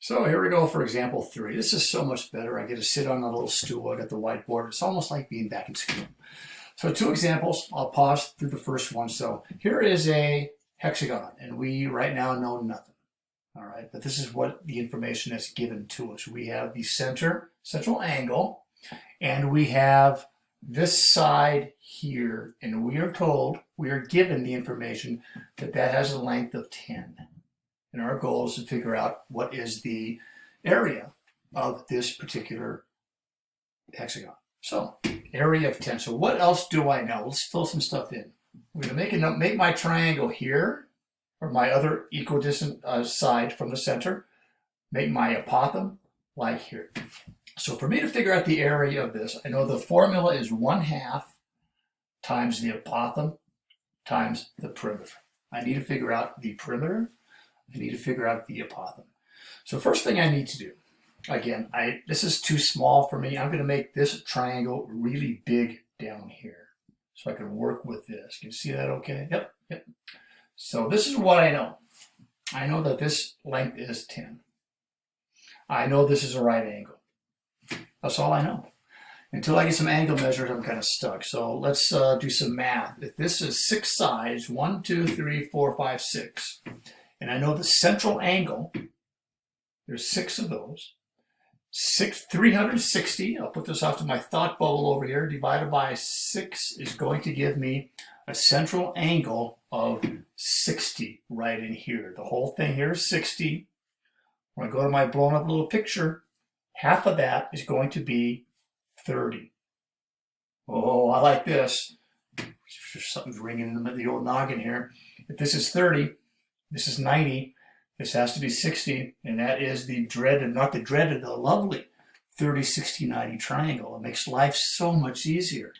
So here we go for example 3. This is so much better. I get to sit on a little stool. I got the whiteboard. It's almost like being back in school. So 2 examples. I'll pause through the first one. So here is a hexagon, and we right now know nothing. All right, but this is what the information is given to us. We have the central angle, and we have this side here, and we are told, we are given the information that that has a length of 10. And our goal is to figure out what is the area of this particular hexagon. So, area of 10. So what else do I know? Let's fill some stuff in. We're going to make my triangle here, or my other equidistant side from the center. Make my apothem like here. So for me to figure out the area of this, I know the formula is 1/2 times the apothem times the perimeter. I need to figure out the perimeter. I need to figure out the apothem. So first thing I need to do, again, this is too small for me. I'm going to make this triangle really big down here so I can work with this. Can you see that okay? Yep. So this is what I know. I know that this length is 10. I know this is a right angle. That's all I know. Until I get some angle measures, I'm kind of stuck. So let's do some math. If this is 6 sides, 1, 2, 3, 4, 5, 6. And I know the central angle, there's 6 of those. 360, I'll put this off to my thought bubble over here, divided by 6 is going to give me a central angle of 60 right in here. The whole thing here is 60. When I go to my blown up little picture, half of that is going to be 30. Oh, I like this. Something's ringing in the old noggin here. If this is 30, this is 90, this has to be 60, and that is the dreaded, not the dreaded, the lovely 30, 60, 90 triangle. It makes life so much easier.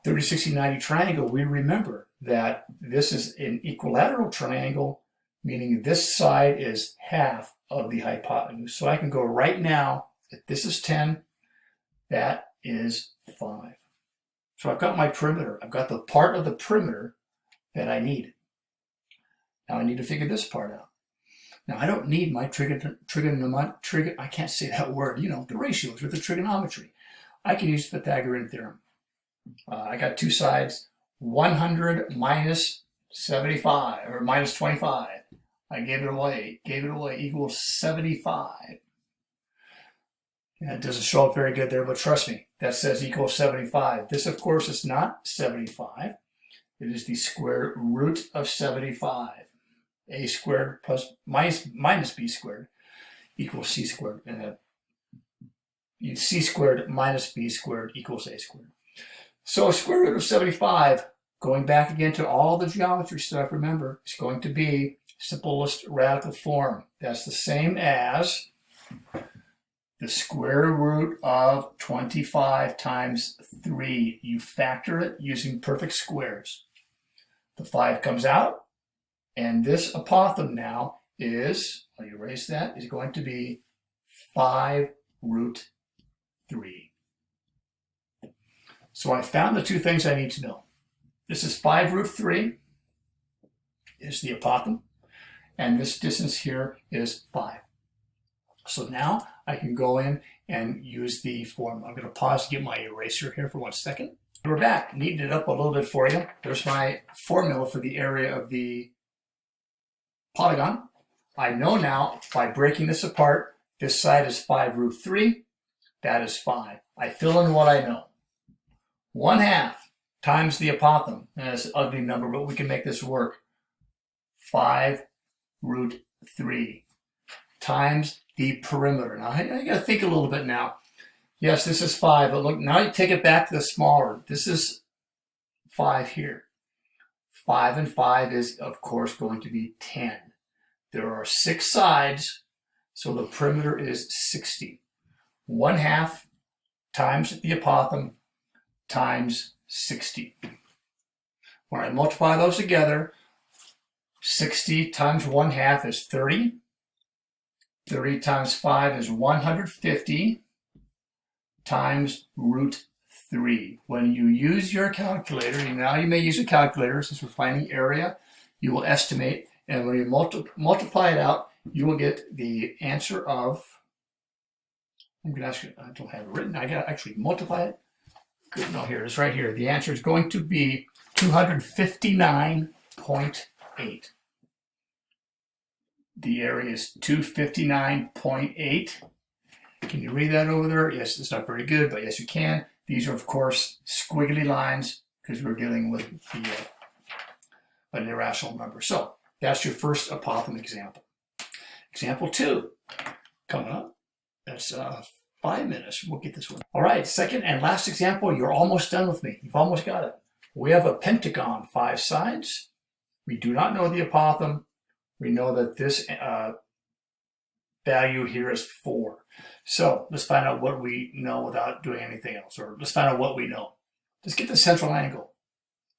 30, 60, 90 triangle, we remember that this is an equilateral triangle, meaning this side is half of the hypotenuse. So I can go right now, if this is 10, that is 5. So I've got my perimeter. I've got the part of the perimeter that I need. Now I need to figure this part out. Now I don't need my I can't say that word, the ratios with the trigonometry. I can use the Pythagorean theorem. I got 2 sides, 100 minus 75, or minus 25. I gave it away, equals 75. And it doesn't show up very good there, but trust me, that says equals 75. This, of course, is not 75. It is the square root of 75. A squared plus minus b squared equals c squared. And c squared minus b squared equals a squared. So square root of 75, going back again to all the geometry stuff, remember, it's going to be simplest radical form. That's the same as the square root of 25 times 3. You factor it using perfect squares. The 5 comes out, and this apothem now is, I'll erase that, is going to be 5 root 3. So I found the 2 things I need to know. This is 5 root 3 is the apothem, and this distance here is 5. So now I can go in and use the form. I'm going to pause to get my eraser here for 1 second. We're back, neaten it up a little bit for you. There's my formula for the area of the polygon. I know now by breaking this apart, this side is 5 root 3, that is 5. I fill in what I know. 1/2 times the apothem, and it's an ugly number, but we can make this work. 5 root 3 times the perimeter. Now I got to think a little bit now. Yes, this is 5, but look, now you take it back to the smaller. This is 5 here. 5 and 5 is, of course, going to be 10. There are 6 sides, so the perimeter is 60. 1/2 times the apothem times 60. When I multiply those together, 60 times 1/2 is 30. 30 times 5 is 150 times root 3. When you use your calculator, now you may use a calculator since we're finding area, you will estimate, and when you multiply it out, you will get the answer of, I'm going to ask you, I don't have it written, I got to actually multiply it. Good, no, here it is right here. The answer is going to be 259.8. The area is 259.8. Can you read that over there? Yes, it's not very good, but yes, you can. These are, of course, squiggly lines because we're dealing with an irrational number. So that's your first apothem example. Example 2, coming up. That's 5 minutes. We'll get this one. All right, second and last example. You're almost done with me. You've almost got it. We have a pentagon, 5 sides. We do not know the apothem. We know that this value here is 4. So let's find out what we know without doing anything else, or let's find out what we know. Let's get the central angle.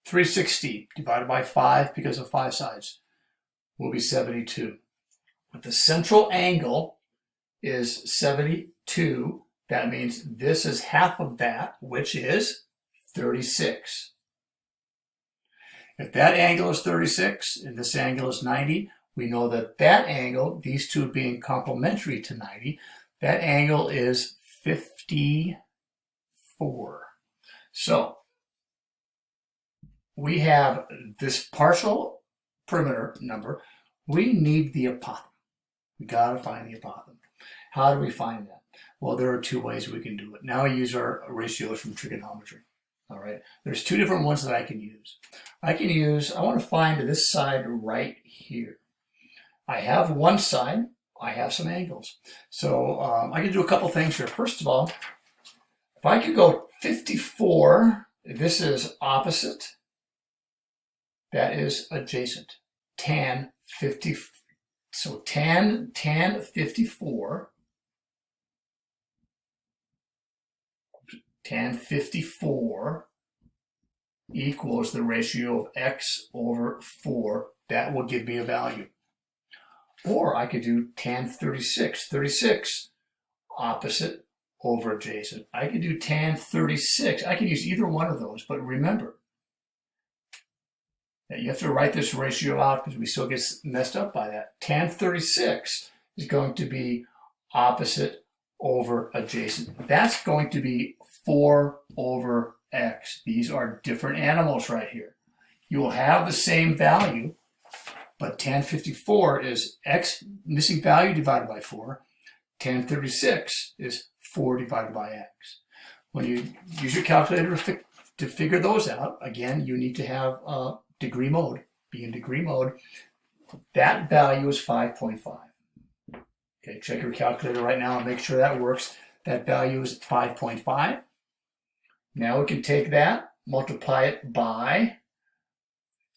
360 divided by 5 because of 5 sides will be 72. But the central angle is 72. That means this is half of that, which is 36. If that angle is 36 and this angle is 90, we know that that angle, these two being complementary to 90, that angle is 54. So we have this partial perimeter number. We need the apothem. We got to find the apothem. How do we find that? Well, there are 2 ways we can do it. Now I use our ratios from trigonometry. All right. There's 2 different ones that I can use. I want to find this side right here. I have one side. I have some angles. So I can do a couple things here. First of all, if I could go 54, this is opposite. That is adjacent. Tan 50. So tan 54. Tan 54 equals the ratio of x over 4. That will give me a value. Or I could do tan 36. 36 opposite over adjacent. I could do tan 36. I can use either one of those, but remember that you have to write this ratio out because we still get messed up by that. Tan 36 is going to be opposite over adjacent. That's going to be 4 over x. These are different animals right here. You will have the same value, but tan 54 is x missing value divided by 4. Tan 36 is 4 divided by x. When you use your calculator to figure those out, again, you need to have degree mode, be in degree mode. That value is 5.5. Okay, check your calculator right now and make sure that works. That value is 5.5. Now we can take that, multiply it by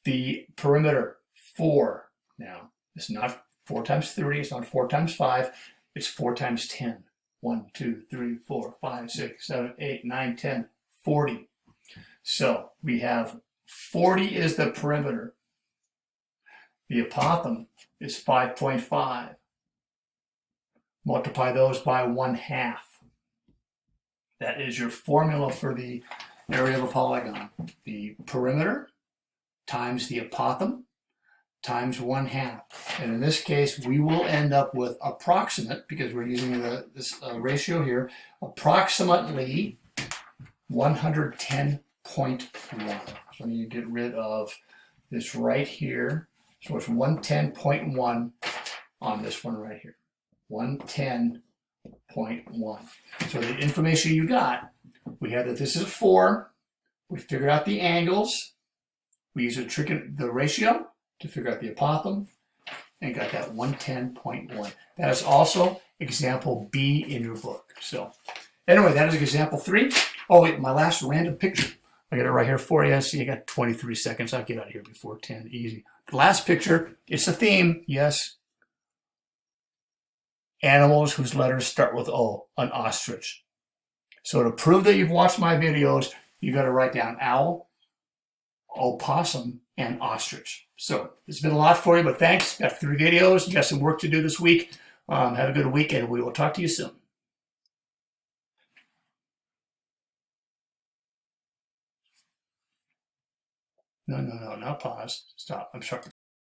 the perimeter, 4. Now, it's not 4 times 3, it's not 4 times 5, it's 4 times 10. 1, 2, 3, 4, 5, 6, 7, 8, 9, 10, 40. So we have 40 is the perimeter. The apothem is 5.5. Multiply those by 1/2. That is your formula for the area of a polygon. The perimeter times the apothem times 1/2. And in this case, we will end up with approximate, because we're using this ratio here, approximately 110.1. So I need to get rid of this right here. So it's 110.1 on this one right here. 110.1. So the information you got, we have that this is a 4. We figured out the angles. We use the ratio to figure out the apothem and got that 110.1. That is also example B in your book. So anyway, that is example 3. Oh, wait, my last random picture. I got it right here for you. See, you got 23 seconds. I'll get out of here before 10. Easy. The last picture, it's a theme, yes. Animals whose letters start with O, an ostrich. So to prove that you've watched my videos, you got to write down owl, opossum, and ostrich. So it's been a lot for you, but thanks. Got 3 videos. You got some work to do this week. Have a good week, and we will talk to you soon. No, not pause. Stop. I'm sorry.